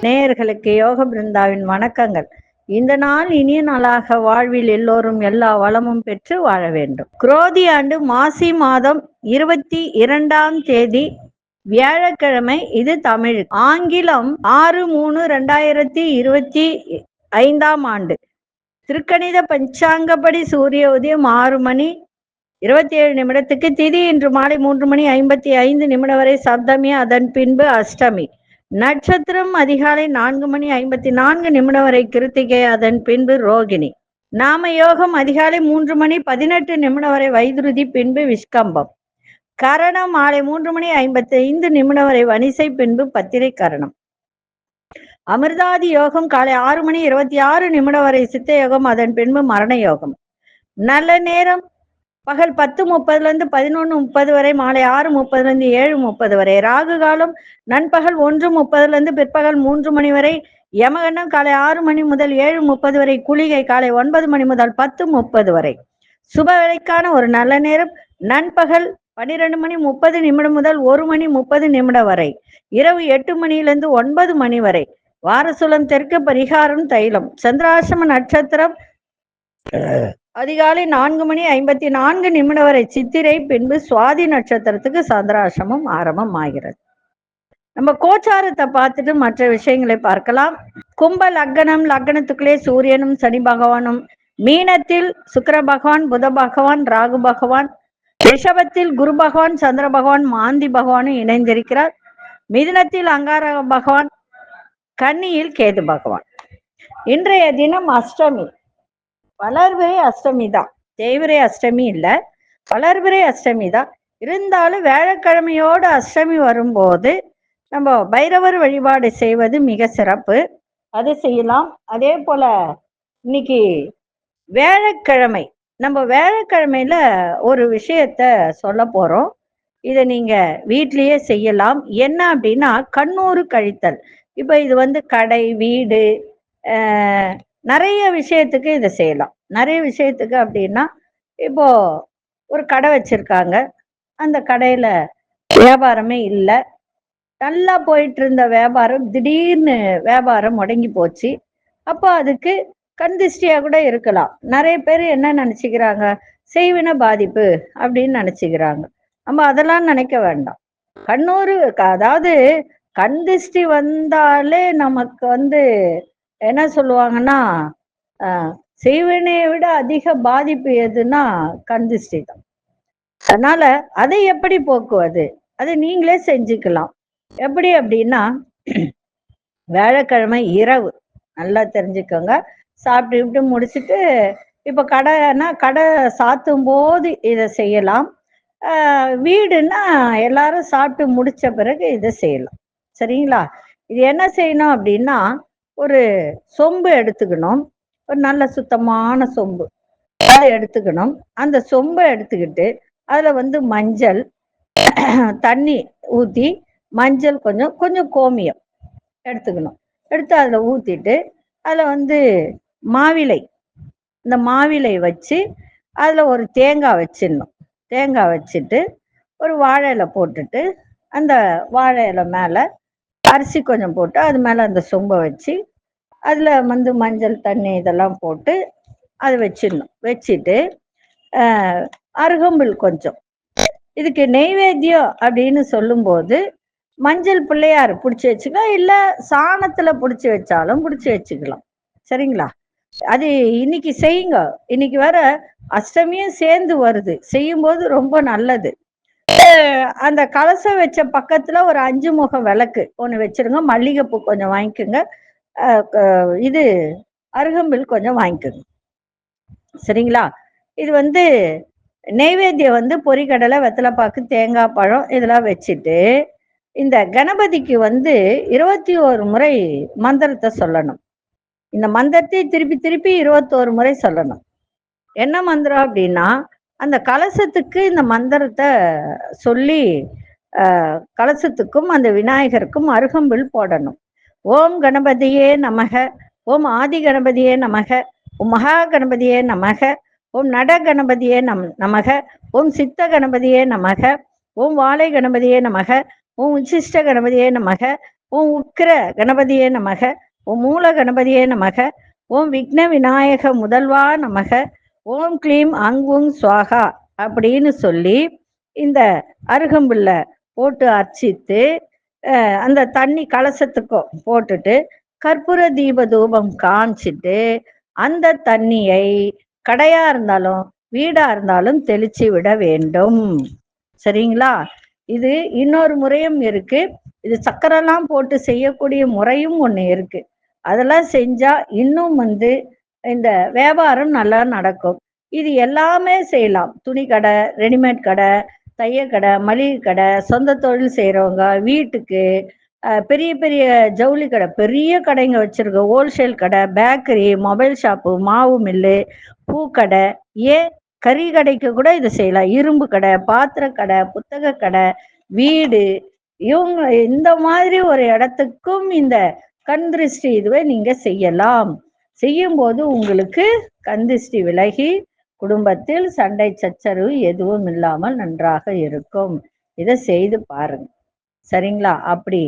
நேயர்களுக்கு யோக பிருந்தாவின் வணக்கங்கள். இந்த நாள் இனிய நாளாக வாழ்வில் எல்லோரும் எல்லா வளமும் பெற்று வாழ வேண்டும். குரோதி ஆண்டு மாசி மாதம் 22ஆம் தேதி வியாழக்கிழமை. இது தமிழ். ஆங்கிலம் 6/3/2025 ஆண்டு. திருக்கணித பஞ்சாங்கப்படி சூரிய உதயம் 6 மணி 27 நிமிடத்துக்கு. திதி இன்று மாலை 3 மணி 55 நிமிடம் வரை சப்தமி, அதன் பின்பு அஷ்டமி. நட்சத்திரம் அதிகாலை 4 மணி 54 நிமிடம் வரை கிருத்திகை, அதன் பின்பு ரோகிணி. நாம யோகம் அதிகாலை 3 மணி 18 நிமிடம் வரை வைதுருதி, பின்பு விஷ்கம்பம். கரணம் மாலை 3 மணி 55 நிமிடம் வரை வனிசை, பின்பு பத்திரை கரணம். அமிர்தாதி யோகம் காலை 6 மணி 26 நிமிடம் வரை சித்த யோகம், அதன் பின்பு மரண யோகம். நல்ல நேரம் பகல் 10:30 11:30 வரை, மாலை 6:30 7:30 வரை. ராகு காலம் நண்பகல் 1:30 பிற்பகல் 3 மணி வரை. யமகண்டம் காலை 6 மணி முதல் 7:30 வரை. குளிகை காலை 9 மணி முதல் 10:30 வரை. சுப வேளைக்கான ஒரு நல்ல நேரம் நண்பகல் 12 மணி 30 நிமிடம் முதல் 1 மணி 30 நிமிடம் வரை. இரவு 8 மணியிலிருந்து 9 மணி வரை. வாரசுலம் தெற்கு, பரிகாரம் தைலம். சந்திராசிரம நட்சத்திரம் அதிகாலை 4 மணி 54 நிமிடம் வரை சித்திரை, பின்பு சுவாதி நட்சத்திரத்துக்கு சந்திராசிரமம் ஆரம்பம் ஆகிறது. நம்ம கோச்சாரத்தை பார்த்துட்டு மற்ற விஷயங்களை பார்க்கலாம். கும்ப லக்னம், லக்னத்துக்குள்ளே சூரியனும் சனி பகவானும். மீனத்தில் சுக்கிர பகவான், புத பகவான், ராகு பகவான். ரிஷபத்தில் குரு பகவான், சந்திர பகவான், மாந்தி பகவானும் இணைந்திருக்கிறார். மிதுனத்தில் அங்கார பகவான், கன்னியில் கேது பகவான். இன்றைய தினம் அஷ்டமி. வளர்பிறை அஷ்டமி தான், தேய்பிறை அஷ்டமி இல்ல, வளர்பிறை அஷ்டமி தான். இருந்தாலும் வியாழக்கிழமையோடு அஷ்டமி வரும்போது நம்ம பைரவர் வழிபாடு செய்வது மிக சிறப்பு. அது செய்யலாம். அதே போல இன்னைக்கு வியாழக்கிழமை, நம்ம வியாழக்கிழமையில ஒரு விஷயத்த சொல்ல போறோம். இதை நீங்க வீட்லயே செய்யலாம். என்ன அப்படின்னா கண்ணூறு கழித்தல். இப்ப இது கடை, வீடு, நிறைய விஷயத்துக்கு இதை செய்யலாம். நிறைய விஷயத்துக்கு அப்படின்னா, இப்போ ஒரு கடை வச்சிருக்காங்க, அந்த கடையில வியாபாரமே இல்லை, நல்லா போயிட்டு இருந்த வியாபாரம் திடீர்னு வியாபாரம் முடங்கி போச்சு. அப்போ அதுக்கு கண் திருஷ்டியா கூட இருக்கலாம். நிறைய பேர் என்ன நினைச்சுக்கிறாங்க, செய்வின பாதிப்பு அப்படின்னு நினைச்சுக்கிறாங்க. நம்ம அதெல்லாம் நினைக்க வேண்டாம். கண்ணூறு, அதாவது கண் திருஷ்டி வந்தாலே நமக்கு என்ன சொல்லுவாங்கன்னா, செய்வினையை விட அதிக பாதிப்பு எதுன்னா கண் திருஷ்டி தான். அதனால அதை எப்படி போக்குவது, அதை நீங்களே செஞ்சுக்கலாம். எப்படி அப்படின்னா, வியாழக்கிழமை இரவு நல்லா தெரிஞ்சுக்கோங்க, சாப்பிட்டு முடிச்சுட்டு, இப்போ கடைன்னா கடை சாத்தும் போது இதை செய்யலாம். வீடுன்னா எல்லாரும் சாப்பிட்டு முடிச்ச பிறகு இதை செய்யலாம். சரிங்களா? இது என்ன செய்யணும் அப்படின்னா, ஒரு சொம்பு எடுத்துக்கணும், ஒரு நல்ல சுத்தமான சொம்பு அதை எடுத்துக்கணும். அந்த சொம்பை எடுத்துக்கிட்டு அதுல மஞ்சள், தண்ணி ஊற்றி, மஞ்சள் கொஞ்சம் கொஞ்சம் கோமியம் எடுத்துக்கணும். எடுத்து அதுல ஊத்திட்டு அதுல மாவிலை, இந்த மாவிலை வச்சு அதுல ஒரு தேங்காய் வச்சிடணும். தேங்காய் வச்சுட்டு ஒரு வாழை இலை போட்டுட்டு, அந்த வாழை இலை மேல அரிசி கொஞ்சம் போட்டு, அது மேல அந்த சொம்பை வச்சு அதுல மஞ்சள், தண்ணி இதெல்லாம் போட்டு அது வச்சிடணும். வச்சுட்டு அருகம்புல் கொஞ்சம். இதுக்கு நெய்வேத்தியம் அப்படின்னு சொல்லும்போது மஞ்சள் பிள்ளையார் பிடிச்சி வச்சுக்கலாம், இல்லை சாணத்துல பிடிச்சி வச்சாலும் பிடிச்சி வச்சுக்கலாம். சரிங்களா? அது இன்னைக்கு செய்யுங்க. இன்னைக்கு வேற அஷ்டமியும் சேர்ந்து வருது, செய்யும்போது ரொம்ப நல்லது. அந்த கலசம் வச்ச பக்கத்துல ஒரு 5 முக விளக்கு ஒன்று வச்சிருங்க. மல்லிகைப்பூ கொஞ்சம் வாங்கிக்கோங்க, இது அருகம்பில் கொஞ்சம் வாங்கிக்கோங்க. சரிங்களா? இது நெய்வேத்தியம் பொரிக்கடலை, வெத்தலைப்பாக்கு, தேங்காய் பழம் இதெல்லாம் வச்சுட்டு, இந்த கணபதிக்கு 21 முறை மந்திரத்தை சொல்லணும். இந்த மந்திரத்தை திருப்பி திருப்பி 21 முறை சொல்லணும். என்ன மந்திரம் அப்படின்னா, அந்த கலசத்துக்கு இந்த மந்திரத்தை சொல்லி கலசத்துக்கும் அந்த விநாயகருக்கும் அருகம்பில் போடணும். ஓம் கணபதியே நமக, ஓம் ஆதி கணபதியே நமக, ஓம் மகா கணபதியே நமக, ஓம் நட கணபதியே நமக. ஓம் சித்த கணபதியே நமக. ஓம் வாழை கணபதியே நமக. ஓம் உச்சிஷ்ட கணபதியே நமக. ஓம் உக்கிர கணபதியே நமக. ஓம் மூல கணபதியே நமக. ஓம் விக்ன விநாயக முதல்வா நமக. ஓம் க்ளீம் அங்குங் சுவாகா அப்படின்னு சொல்லி இந்த அருகம்புல்ல போட்டு அர்ச்சித்து அந்த தண்ணி கலசத்துக்கும் போட்டுட்டு கற்பூர தீப தூபம் காமிச்சிட்டு அந்த தண்ணியை கடையா இருந்தாலும் வீடா இருந்தாலும் தெளிச்சு விட வேண்டும். சரிங்களா? இது இன்னொரு முறையும் இருக்கு. இது சக்கரெல்லாம் போட்டு செய்யக்கூடிய முறையும் ஒண்ணு இருக்கு. அதெல்லாம் செஞ்சா இன்னும் இந்த வியாபாரம் நல்லா நடக்கும். இது எல்லாமே செய்யலாம். துணி கடை, ரெடிமேட் கடை, தையக்கடை, மளிகை கடை, சொந்த தொழில் செய்யறவங்க, வீட்டுக்கு பெரிய பெரிய ஜவுளி கடை, பெரிய கடைங்க வச்சிருக்க, ஹோல்சேல் கடை, பேக்கரி, மொபைல் ஷாப்பு, மாவு மில்லு, பூக்கடை, ஏன் கறி கடைக்கு கூட இதை செய்யலாம். இரும்பு கடை, பாத்திர கடை, புத்தக கடை, வீடு, இவங்க இந்த மாதிரி ஒரு இடத்துக்கும் இந்த கண் திருஷ்டி இதுவை நீங்க செய்யலாம். செய்யும் போது உங்களுக்கு கண் திருஷ்டி விலகி குடும்பத்தில் சண்டை சச்சரவு எதுவும் இல்லாமல் நன்றாக இருக்கும். இதை செய்து பாருங்க. சரிங்களா? அப்படி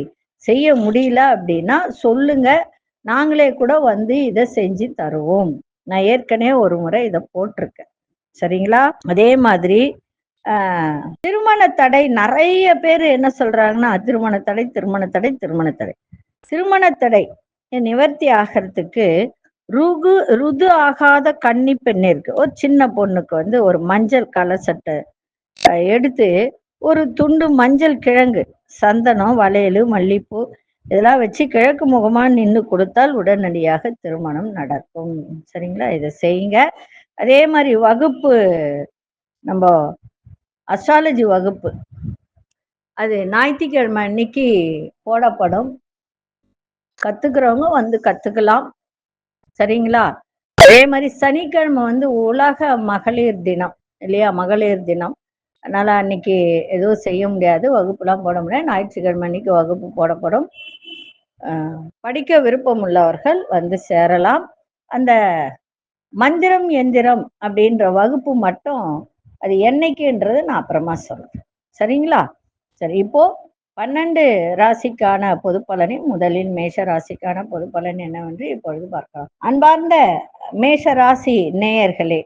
செய்ய முடியல அப்படின்னா சொல்லுங்க, நாங்களே கூட இதை செஞ்சு தருவோம். நான் ஏற்கனவே ஒரு முறை இதை போட்டிருக்கேன். சரிங்களா? அதே மாதிரி திருமண தடை, நிறைய பேர் என்ன சொல்றாங்கன்னா திருமண தடை திருமண தடை திருமண தடை. திருமண தடை நிவர்த்தி ஆகிறதுக்கு ருது ஆகாத கன்னி பெண்ணிற்கு, ஒரு சின்ன பொண்ணுக்கு ஒரு மஞ்சள் கலசட்டை எடுத்து ஒரு துண்டு மஞ்சள் கிழங்கு, சந்தனம், வளையல், மல்லிப்பூ இதெல்லாம் வச்சு கிழக்கு முகமா நின்று கொடுத்தால் உடனடியாக திருமணம் நடக்கும். சரிங்களா? இதை செய்யுங்க. அதே மாதிரி வகுப்பு, நம்ம அஸ்ட்ராலஜி வகுப்பு அது ஞாயிற்றுக்கிழமை அன்னைக்கு போடப்படும். கத்துக்கிறவங்க கத்துக்கலாம். சரிங்களா? அதே மாதிரி சனிக்கிழமை உலக மகளிர் தினம் இல்லையா? மகளிர் தினம். அதனால அன்னைக்கு எதுவும் செய்ய முடியாது, வகுப்புலாம் போட முடியாது. ஞாயிற்றுக்கிழமை அன்னைக்கு வகுப்பு போடப்படும். படிக்க விருப்பம் உள்ளவர்கள் சேரலாம். அந்த மந்திரம் எந்திரம் அப்படின்ற வகுப்பு மட்டும் அது என்னைக்குன்றது நான் அப்புறமா சொல்றேன். சரிங்களா? சரி, இப்போ 12 ராசிக்கான பொது பலனை முதலில் மேஷ ராசிக்கான பொது பலன் என்னவென்று இப்பொழுது பார்க்கலாம். அன்பார்ந்த மேஷ ராசி நேயர்களே,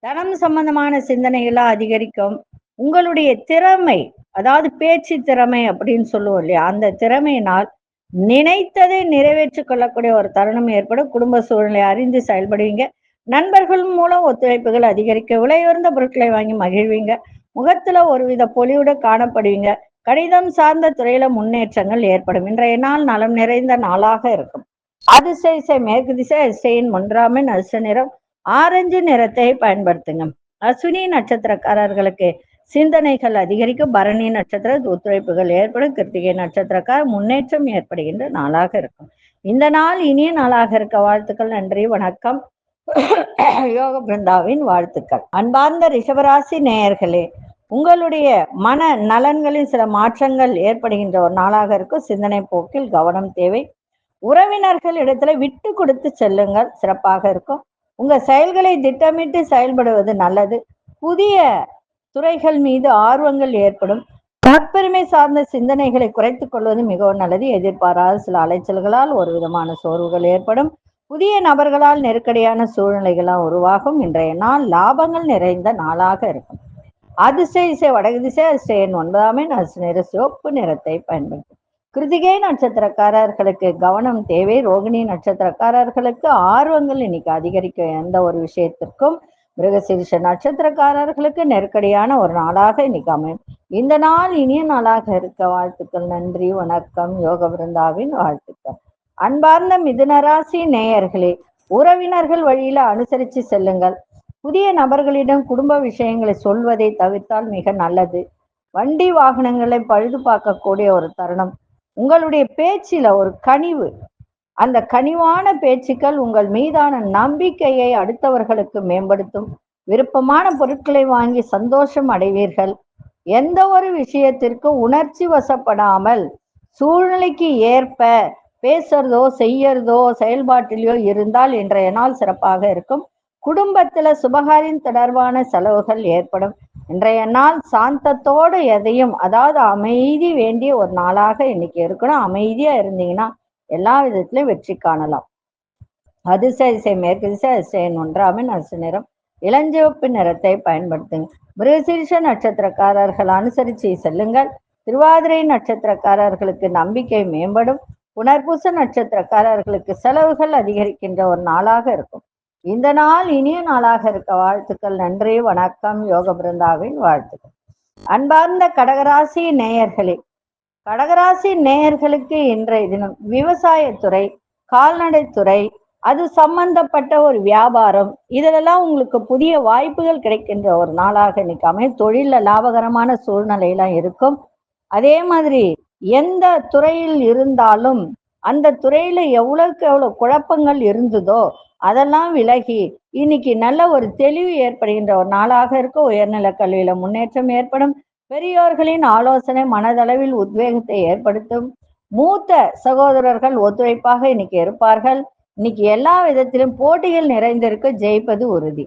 தனம் சம்பந்தமான சிந்தனைகளா அதிகரிக்கும். உங்களுடைய திறமை, அதாவது பேச்சு திறமை அப்படின்னு சொல்லுவோம் இல்லையா, அந்த திறமையினால் நினைத்ததை நிறைவேற்றிக் கொள்ளக்கூடிய ஒரு தருணம் ஏற்படும். குடும்ப சூழ்நிலை அறிந்து செயல்படுவீங்க. நண்பர்கள் மூலம் ஒத்துழைப்புகள் அதிகரிக்க. விலையுயர்ந்த பொருட்களை வாங்கி மகிழ்வீங்க. முகத்துல ஒருவித பொலிவுட காணப்படுவீங்க. கணிதம் சார்ந்த துறையில முன்னேற்றங்கள் ஏற்படும். இன்றைய நாள் நலம் நிறைந்த நாளாக இருக்கும். அதிசய மேற்கு திசை, அதிசயின் 1ஆம் எண் அதிர்ஷ்ட நிறம் ஆரஞ்சு நிறத்தை பயன்படுத்துங்க. அஸ்வினி நட்சத்திரக்காரர்களுக்கு சிந்தனைகள் அதிகரிக்கும். பரணி நட்சத்திர ஒத்துழைப்புகள் ஏற்படும். கிருத்திகை நட்சத்திரக்கார முன்னேற்றம் ஏற்படுகின்ற நாளாக இருக்கும். இந்த நாள் இனிய நாளாக இருக்க வாழ்த்துக்கள். நன்றி, வணக்கம். யோக பிருந்தாவின் வாழ்த்துக்கள். அன்பார்ந்த ரிஷபராசி நேயர்களே, உங்களுடைய மன நலன்களில் சில மாற்றங்கள் ஏற்படுகின்ற ஒரு நாளாக இருக்கும். சிந்தனை போக்கில் கவனம் தேவை. உறவினர்கள் இடத்துல விட்டு கொடுத்து செல்லுங்கள், சிறப்பாக இருக்கும். உங்க செயல்களை திட்டமிட்டு செயல்படுவது நல்லது. புதிய துறைகள் மீது ஆர்வங்கள் ஏற்படும். தற்பெருமை சார்ந்த சிந்தனைகளை குறைத்துக் கொள்வது மிகவும் நல்லது. எதிர்பாராத சில அலைச்சல்களால் ஒரு விதமான சோர்வுகள் ஏற்படும். புதிய நபர்களால் நெருக்கடியான சூழ்நிலைகளால் உருவாகும். இன்றைய நாள் லாபங்கள் நிறைந்த நாளாக இருக்கும். அதிசய வடகு திசை, அதிசயன் 9ஆம் எண் அதிர்ஷ்ட நிற சிவப்பு நிறத்தை பயன்படுத்தும். கிருத்திகை நட்சத்திரக்காரர்களுக்கு கவனம் தேவை. ரோகிணி நட்சத்திரக்காரர்களுக்கு ஆர்வங்கள் இன்னைக்கு அதிகரிக்கும் எந்த ஒரு விஷயத்திற்கும். மிருகசீரிஷ நட்சத்திரக்காரர்களுக்கு நெருக்கடியான ஒரு நாளாக இன்னைக்கு அமையும். இந்த நாள் இனிய நாளாக இருக்க வாழ்த்துக்கள். நன்றி, வணக்கம். யோக பிருந்தாவின் வாழ்த்துக்கள். அன்பார்ந்த மிதுனராசி நேயர்களே, உறவினர்கள் வழியில அனுசரித்து செல்லுங்கள். புதிய நபர்களிடம் குடும்ப விஷயங்களை சொல்வதை தவிர்த்தால் மிக நல்லது. வண்டி வாகனங்களை பழுது பார்க்கக்கூடிய ஒரு தருணம். உங்களுடைய பேச்சில ஒரு கனிவு, அந்த கனிவான பேச்சுக்கள் உங்கள் மீதான நம்பிக்கையை அடுத்தவர்களுக்கு மேம்படுத்தும். விருப்பமான பொருட்களை வாங்கி சந்தோஷம் அடைவீர்கள். எந்த ஒரு விஷயத்திற்கும் உணர்ச்சி வசப்படாமல் சூழ்நிலைக்கு ஏற்ப பேசுறதோ செய்யறதோ செயல்பாட்டிலோ இருந்தால் இன்றைய நாள் சிறப்பாக இருக்கும். குடும்பத்துல சுபகாரியம் தொடர்பான செலவுகள் ஏற்படும். இன்றைய நாள் சாந்தத்தோடு எதையும், அதாவது அமைதி வேண்டிய ஒரு நாளாக இன்னைக்கு இருக்கணும். அமைதியா இருந்தீங்கன்னா எல்லா விதத்திலும் வெற்றி காணலாம். அதிசய மேற்கு திசை அதிசயம் ஒன்றாமின் அரசு நிறம் இளஞ்சிவப்பு நிறத்தை பயன்படுத்துங்க. மிருகசீரிஷ நட்சத்திரக்காரர்கள் அனுசரித்து செல்லுங்கள். திருவாதிரை நட்சத்திரக்காரர்களுக்கு நம்பிக்கை மேம்படும். புனர்பூச நட்சத்திரக்காரர்களுக்கு செலவுகள் அதிகரிக்கின்ற ஒரு நாளாக இருக்கும். இந்த நாள் இனிய நாளாக இருக்க வாழ்த்துக்கள். நன்றி, வணக்கம். யோக பிருந்தாவின் வாழ்த்துக்கள். அன்பார்ந்த கடகராசி நேயர்களே, கடகராசி நேயர்களுக்கு இன்றைய தினம் விவசாயத்துறை, கால்நடைத்துறை, அது சம்பந்தப்பட்ட ஒரு வியாபாரம், இதிலெல்லாம் உங்களுக்கு புதிய வாய்ப்புகள் கிடைக்கின்ற ஒரு நாளாக இன்னைக்கு அமையும். தொழில லாபகரமான சூழ்நிலையெல்லாம் இருக்கும். அதே மாதிரி எந்த துறையில் இருந்தாலும் அந்த துறையில எவ்வளவுக்கு எவ்வளவு குழப்பங்கள் இருந்ததோ அதெல்லாம் விலகி இன்னைக்கு நல்ல ஒரு தெளிவு ஏற்படுகின்ற ஒரு நாளாக இருக்கும். உயர்நில கல்வியில முன்னேற்றம் ஏற்படும். பெரியோர்களின் ஆலோசனை மனதளவில் உத்வேகத்தை ஏற்படுத்தும். மூத்த சகோதரர்கள் ஒத்துழைப்பாக இன்னைக்கு இருப்பார்கள். இன்னைக்கு எல்லா விதத்திலும் போட்டிகள் நிறைந்திருக்கு, ஜெயிப்பது உறுதி.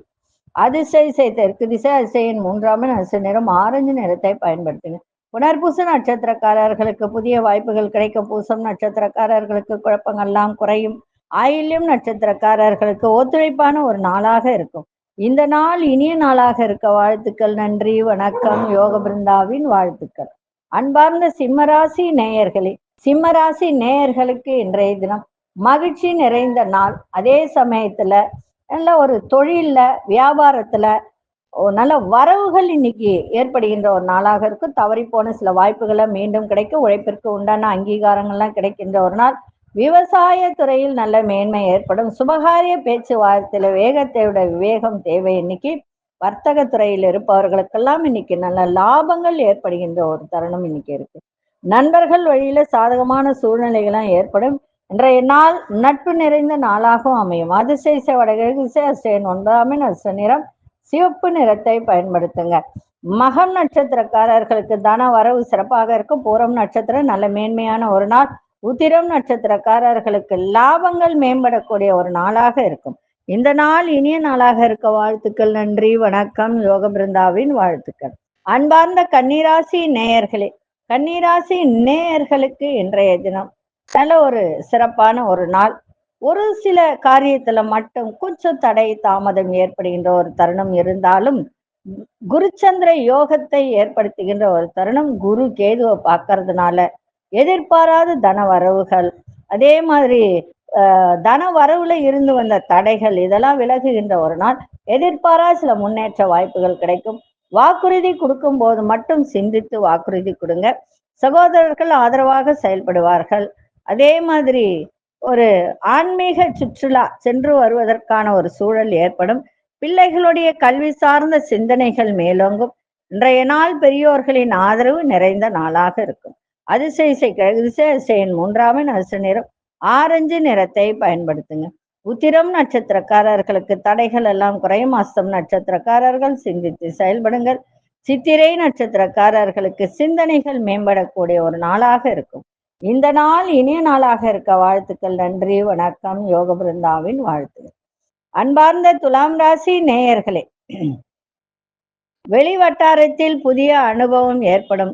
அதிசய தெற்கு திசை அதிசயின் மூன்றாம் அரசு நிறம் ஆரஞ்சு நிறத்தை பயன்படுத்துங்க. புனர்பூச நட்சத்திரக்காரர்களுக்கு புதிய வாய்ப்புகள் கிடைக்கும். பூசம் நட்சத்திரக்காரர்களுக்கு குழப்பங்கள்லாம் குறையும். ஆயில்யம் நட்சத்திரக்காரர்களுக்கு ஒத்துழைப்பான ஒரு நாளாக இருக்கும். இந்த நாள் இனிய நாளாக இருக்க வாழ்த்துக்கள். நன்றி, வணக்கம். யோக பிருந்தாவின் வாழ்த்துக்கள். அன்பார்ந்த சிம்மராசி நேயர்களே, சிம்மராசி நேயர்களுக்கு இன்றைய தினம் மகிழ்ச்சி நிறைந்த நாள். அதே சமயத்துல நல்ல ஒரு தொழில்ல, வியாபாரத்துல நல்ல வரவுகள் இன்னைக்கு ஏற்படுகின்ற ஒரு நாளாக இருக்கும். தவறி போன சில வாய்ப்புகளை மீண்டும் கிடைக்கும். உழைப்பிற்கு உண்டான அங்கீகாரங்கள்லாம் கிடைக்கின்ற ஒரு நாள். விவசாய துறையில் நல்ல மேன்மை ஏற்படும். சுபகாரிய பேச்சுவார்த்தையில வேகத்தையோட விவேகம் தேவை. இன்னைக்கு வர்த்தக துறையில் இருப்பவர்களுக்கெல்லாம் இன்னைக்கு நல்ல லாபங்கள் ஏற்படுகின்ற ஒரு தருணம் இன்னைக்கு இருக்கு. நண்பர்கள் வழியில சாதகமான சூழ்நிலைகள்லாம் ஏற்படும். இன்றைய நாள் நட்பு நிறைந்த நாளாகவும் அமையும். அதிசய வடகிழக்கு திசை அதிசயன் ஒன்றாமின் அரசு நிறம் சிவப்பு நிறத்தை பயன்படுத்துங்க. மகம் நட்சத்திரக்காரர்களுக்கு தன வரவு சிறப்பாக இருக்கும். பூரம் நட்சத்திரம் நல்ல மேன்மையான ஒரு நாள். உத்திரம் நட்சத்திரக்காரர்களுக்கு லாபங்கள் மேம்படக்கூடிய ஒரு நாளாக இருக்கும். இந்த நாள் இனிய நாளாக இருக்க வாழ்த்துக்கள். நன்றி, வணக்கம். யோக பிருந்தாவின் வாழ்த்துக்கள். அன்பார்ந்த கன்னிராசி நேயர்களே, கன்னிராசி நேயர்களுக்கு இன்றைய தினம் நல்ல ஒரு சிறப்பான ஒரு நாள். ஒரு சில காரியத்துல மட்டும் கொஞ்சம் தடை தாமதம் ஏற்படுகின்ற ஒரு தருணம் இருந்தாலும் குருச்சந்திர யோகத்தை ஏற்படுத்துகின்ற ஒரு தருணம். குரு கேதுவை பார்க்கறதுனால எதிர்பாராத தன வரவுகள், அதே மாதிரி தன வரவுல இருந்து வந்த தடைகள் இதெல்லாம் விலகுகின்ற ஒரு நாள். எதிர்பாராத சில முன்னேற்ற வாய்ப்புகள் கிடைக்கும். வாக்குறுதி கொடுக்கும் போது மட்டும் சிந்தித்து வாக்குறுதி கொடுங்க. சகோதரர்கள் ஆதரவாக செயல்படுவார்கள். அதே மாதிரி ஒரு ஆன்மீக சுற்றுலா சென்று வருவதற்கான ஒரு சூழல் ஏற்படும். பிள்ளைகளுடைய கல்வி சார்ந்த சிந்தனைகள் மேலோங்கும். இன்றைய நாள் பெரியோர்களின் ஆதரவு நிறைந்த நாளாக இருக்கும். அதிசயின் மூன்றாம் அரசு நிறம் ஆரஞ்சு நிறத்தை பயன்படுத்துங்க. உத்திரம் நட்சத்திரக்காரர்களுக்கு தடைகள் எல்லாம் குறையும். அஸ்தம் நட்சத்திரக்காரர்கள் சிந்தித்து செயல்படுங்கள். சித்திரை நட்சத்திரக்காரர்களுக்கு சிந்தனைகள் மேம்படக்கூடிய ஒரு நாளாக இருக்கும். இந்த நாள் இனிய நாளாக இருக்க வாழ்த்துக்கள். நன்றி, வணக்கம். யோக பிருந்தாவின் வாழ்த்துக்கள். அன்பார்ந்த துலாம் ராசி நேயர்களே, வெளி வட்டாரத்தில் புதிய அனுபவம் ஏற்படும்.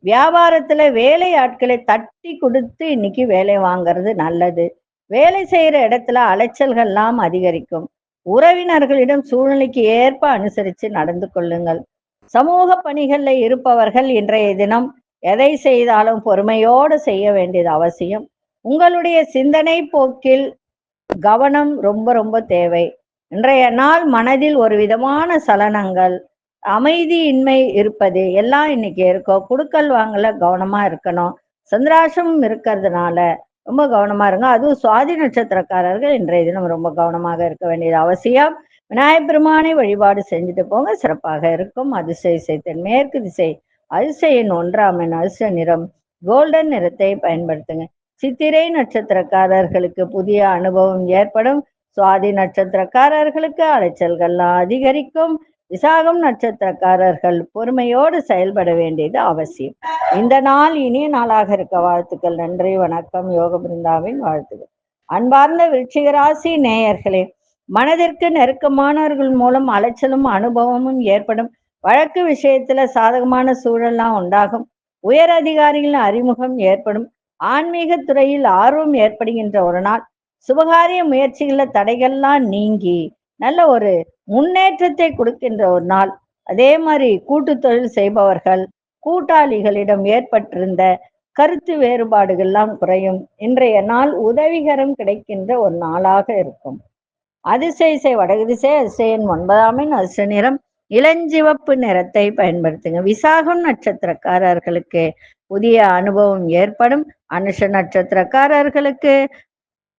வியாபாரத்துல வேலை ஆட்களை தட்டி கொடுத்து இன்னைக்கு வேலை வாங்கிறது நல்லது. வேலை செய்யற இடத்துல அலைச்சல்கள்லாம் அதிகரிக்கும். உறவினர்களிடம் சூழ்நிலைக்கு ஏற்ப அனுசரித்து நடந்து கொள்ளுங்கள். சமூக பணிகள்ல இருப்பவர்கள் இன்றைய தினம் எதை செய்தாலும் பொறுமையோடு செய்ய வேண்டியது அவசியம். உங்களுடைய சிந்தனை போக்கில் கவனம் ரொம்ப ரொம்ப தேவை. இன்றைய நாள் மனதில் ஒரு விதமான சலனங்கள், அமைதியின்மை இருப்பது எல்லாம் இன்னைக்கு இருக்கும். குடுக்கல் வாங்கல கவனமா இருக்கணும். சந்திராசமும் இருக்கிறதுனால ரொம்ப கவனமா இருங்க. அதுவும் சுவாதி நட்சத்திரக்காரர்கள் இன்றைய தினம் ரொம்ப கவனமாக இருக்க வேண்டியது அவசியம். விநாயகப் பெருமானை வழிபாடு செஞ்சுட்டு போங்க, சிறப்பாக இருக்கும். அதிசய மேற்கு திசை அதிசயின் ஒன்றாம் அதிர்ஷ்ட நிறம் கோல்டன் நிறத்தை பயன்படுத்துங்க. சித்திரை நட்சத்திரக்காரர்களுக்கு புதிய அனுபவம் ஏற்படும். சுவாதி நட்சத்திரக்காரர்களுக்கு அலைச்சல்கள்லாம் அதிகரிக்கும். விசாகம் நட்சத்திரக்காரர்கள் பொறுமையோடு செயல்பட வேண்டியது அவசியம். இந்த நாள் இனிய நாளாக இருக்க வாழ்த்துக்கள். நன்றி, வணக்கம். யோக பிருந்தாவின் வாழ்த்துக்கள். அன்பார்ந்த விருச்சிக ராசி நேயர்களே, மனதிற்கு நெருக்கமானவர்கள் மூலம் அலைச்சலும் அனுபவமும் ஏற்படும். வழக்கு விஷயத்துல சாதகமான சூழல்லாம் உண்டாகும். உயர் அதிகாரிகளின் அறிமுகம் ஏற்படும். ஆன்மீக துறையில் ஆர்வம் ஏற்படுகின்ற ஒரு நாள். சுபகாரிய முயற்சிகள தடைகள்லாம் நீங்கி நல்ல ஒரு முன்னேற்றத்தை கொடுக்கின்ற ஒரு நாள். அதே மாதிரி கூட்டு தொழில் செய்பவர்கள், கூட்டாளிகளிடம் ஏற்பட்டிருந்த கருத்து வேறுபாடுகள்லாம் குறையும். இன்றைய நாள் உதவிகரம் கிடைக்கின்ற ஒரு நாளாக இருக்கும். அதிசய வடதிசை அதிசயன் 9ஆம் எண் அதிர்ஷ்ட நிறம் இளஞ்சிவப்பு நிறத்தை பயன்படுத்துங்க. விசாகம் நட்சத்திரக்காரர்களுக்கு புதிய அனுபவம் ஏற்படும். அனுஷ நட்சத்திரக்காரர்களுக்கு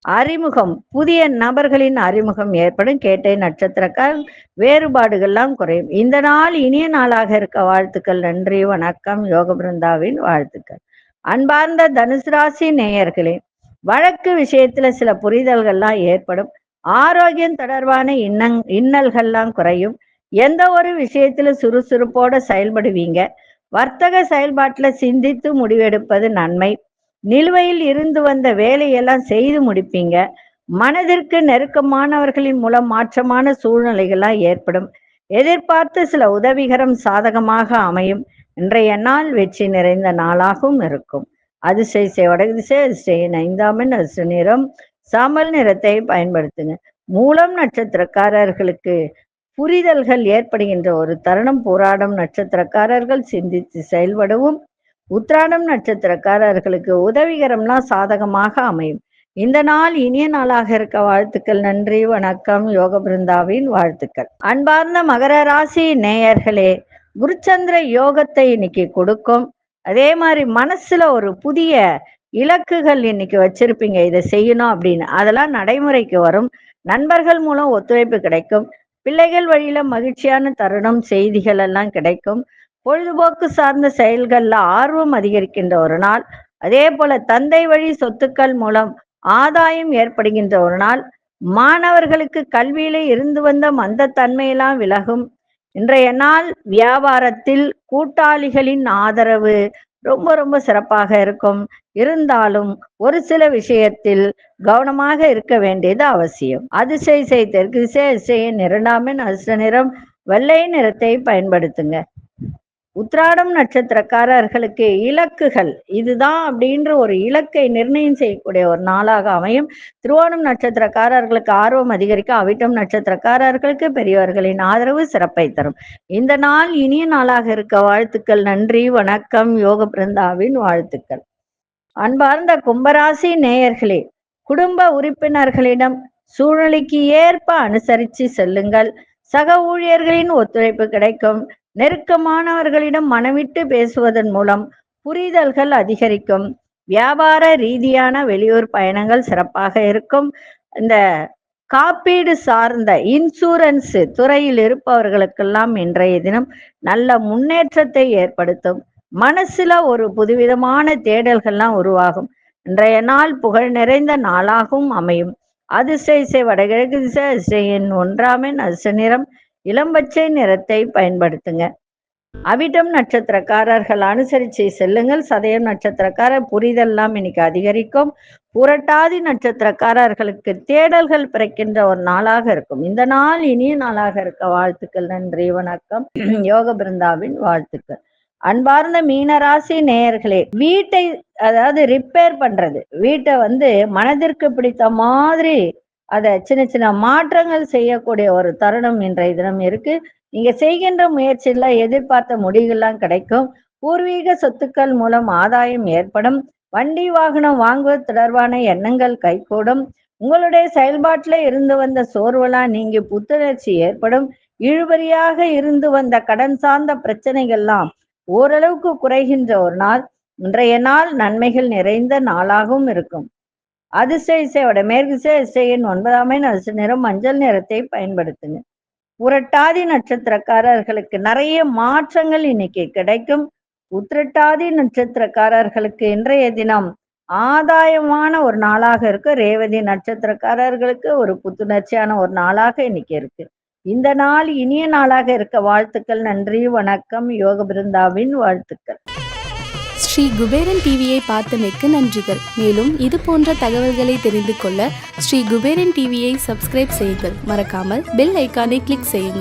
அறிமுகம், புதிய நபர்களின் அறிமுகம் ஏற்படும். கேட்டை நட்சத்திரக்கார் வேறுபாடுகள்லாம் குறையும். இந்த நாள் இனிய நாளாக இருக்க வாழ்த்துக்கள். நன்றி, வணக்கம். யோக பிருந்தாவின் வாழ்த்துக்கள். அன்பார்ந்த தனுசு ராசி நேயர்களே, வழக்கு விஷயத்துல சில புரிதல்கள்லாம் ஏற்படும். ஆரோக்கியம் தொடர்பான இன்னல்கள்லாம் குறையும். எந்த ஒரு விஷயத்துல சுறுசுறுப்போட செயல்படுவீங்க. வர்த்தக செயல்பாட்டுல சிந்தித்து முடிவெடுப்பது நன்மை. நிலுவையில் இருந்து வந்த வேலையெல்லாம் செய்து முடிப்பீங்க. மனதிற்கு நெருக்கமானவர்களின் மூலம் மாற்றமான சூழ்நிலைகள்லாம் ஏற்படும். எதிர்பார்த்து சில உதவிகரம் சாதகமாக அமையும். இன்றைய நாள் வெற்றி நிறைந்த நாளாகவும் இருக்கும். அதிசய வடதிசை அதிசயன் 5ஆம் எண் அதிர்ஷ்ட நிறம் சாம்பல் நிறத்தை பயன்படுத்துங்க. மூலம் நட்சத்திரக்காரர்களுக்கு புரிதல்கள் ஏற்படுகின்ற ஒரு தருணம். போராடும் நட்சத்திரக்காரர்கள் சிந்தித்து செயல்படவும். உத்திராடம் நட்சத்திரக்காரர்களுக்கு உதவிகரம்லாம் சாதகமாக அமையும். இந்த நாள் இனிய நாளாக இருக்க வாழ்த்துக்கள். நன்றி, வணக்கம். யோக பிருந்தாவின் வாழ்த்துக்கள். அன்பார்ந்த மகர ராசி நேயர்களே, குருச்சந்திர யோகத்தை இன்னைக்கு கொடுக்கும். அதே மாதிரி மனசுல ஒரு புதிய இலக்குகள் இன்னைக்கு வச்சிருப்பீங்க, இதை செய்யணும் அப்படின்னு. அதெல்லாம் நடைமுறைக்கு வரும். நண்பர்கள் மூலம் ஒத்துழைப்பு கிடைக்கும். பிள்ளைகள் வழியில மகிழ்ச்சியான தருணம், செய்திகள் எல்லாம் கிடைக்கும். பொழுதுபோக்கு சார்ந்த செயல்கள்ல ஆர்வம் அதிகரிக்கின்ற ஒரு நாள். அதே போல தந்தை வழி சொத்துக்கள் மூலம் ஆதாயம் ஏற்படுகின்ற ஒரு நாள். மாணவர்களுக்கு கல்வியில இருந்து வந்த மந்தத்தன்மையெல்லாம் விலகும். இன்றைய நாள் வியாபாரத்தில் கூட்டாளிகளின் ஆதரவு ரொம்ப ரொம்ப சிறப்பாக இருக்கும். இருந்தாலும் ஒரு சில விஷயத்தில் கவனமாக இருக்க வேண்டியது அவசியம். அதிசய தெற்கு திசை அதிசயன் 2ஆம் எண் அதிர்ஷ்ட நிறம் வெள்ளை நிறத்தை பயன்படுத்துங்க. உத்திராடம் நட்சத்திரக்காரர்களுக்கு இலக்குகள் இதுதான் அப்படின்ற ஒரு இலக்கை நிர்ணயம் செய்யக்கூடிய ஒரு நாளாக அமையும். திருவோணம் நட்சத்திரக்காரர்களுக்கு ஆர்வம் அதிகரிக்க. அவிட்டம் நட்சத்திரக்காரர்களுக்கு பெரியவர்களின் ஆதரவு சிறப்பை தரும். இந்த நாள் இனிய நாளாக இருக்க வாழ்த்துக்கள். நன்றி, வணக்கம். யோக பிருந்தாவின் வாழ்த்துக்கள். அன்பார்ந்த கும்பராசி நேயர்களே, குடும்ப உறுப்பினர்களிடம் சூழ்நிலைக்கு ஏற்ப அனுசரித்து செல்லுங்கள். சக ஊழியர்களின் ஒத்துழைப்பு கிடைக்கும். நெருக்கமானவர்களிடம் மனவிட்டு பேசுவதன் மூலம் புரிதல்கள் அதிகரிக்கும். வியாபார ரீதியான வெளியூர் பயணங்கள் சிறப்பாக இருக்கும். இந்த காப்பீடு சார்ந்த இன்சூரன்ஸ் துறையில் இருப்பவர்களுக்கெல்லாம் இன்றைய தினம் நல்ல முன்னேற்றத்தை ஏற்படுத்தும். மனசுல ஒரு புதுவிதமான தேடல்கள்லாம் உருவாகும். இன்றைய நாள் புகழ் நிறைந்த நாளாகவும் அமையும். அதிசய வடகிழக்கு திசை அதிசயன் 1ஆம் எண் அதிர்ஷ்ட நிறம் இளம்பச்சை நிறத்தை பயன்படுத்துங்க. அவிட்டம் நட்சத்திரக்காரர்கள் அனுசரித்து செல்லுங்கள். சதயம் நட்சத்திரக்காரர் புரிதெல்லாம் இன்னைக்கு அதிகரிக்கும். புரட்டாதி நட்சத்திரக்காரர்களுக்கு தேடல்கள் பிறக்கின்ற ஒரு நாளாக இருக்கும். இந்த நாள் இனிய நாளாக இருக்க வாழ்த்துக்கள். நன்றி, வணக்கம். யோக பிருந்தாவின் வாழ்த்துக்கள். அன்பார்ந்த மீனராசி நேயர்களே, வீட்டை அதாவது ரிப்பேர் பண்றது, வீட்டை மனதிற்கு பிடித்த மாதிரி அதை சின்ன சின்ன மாற்றங்கள் செய்யக்கூடிய ஒரு தருணம் இன்றைய தினம் இருக்கு. நீங்க செய்கின்ற முயற்சியில எதிர்பார்த்த முடிவுகள்லாம் கிடைக்கும். பூர்வீக சொத்துக்கள் மூலம் ஆதாயம் ஏற்படும். வண்டி வாகனம் வாங்குவது தொடர்பான எண்ணங்கள் கைகூடும். உங்களுடைய செயல்பாட்டில இருந்து வந்த சோர்வெல்லாம் நீங்கி புத்துணர்ச்சி ஏற்படும். இழுபறியாக இருந்து வந்த கடன் சார்ந்த பிரச்சனைகள்லாம் ஓரளவுக்கு குறைகின்ற ஒரு நாள். இன்றைய நாள் நன்மைகள் நிறைந்த நாளாகவும் இருக்கும். அதிசயோட மேற்கு திசையின் 9ஆம் எண் அதிர்ஷ்ட நிறம் மஞ்சள் நிறத்தை பயன்படுத்துங்க. புரட்டாதி நட்சத்திரக்காரர்களுக்கு நிறைய மாற்றங்கள் இன்னைக்கு கிடைக்கும். உத்திரட்டாதி நட்சத்திரக்காரர்களுக்கு இன்றைய தினம் ஆதாயமான ஒரு நாளாக இருக்கு. ரேவதி நட்சத்திரக்காரர்களுக்கு ஒரு புத்துணர்ச்சியான ஒரு நாளாக இன்னைக்கு இருக்கு. இந்த நாள் இனிய நாளாக இருக்க வாழ்த்துக்கள். நன்றி, வணக்கம். யோக பிருந்தாவின் வாழ்த்துக்கள். ஸ்ரீ குபேரன் டிவியை பார்த்தமைக்கு நன்றிகள். மேலும் இது போன்ற தகவல்களை தெரிந்து கொள்ள ஸ்ரீ குபேரன் டிவியை சப்ஸ்கிரைப் செய்யுங்கள். மறக்காமல் பெல் ஐக்கானை கிளிக் செய்யுங்கள்.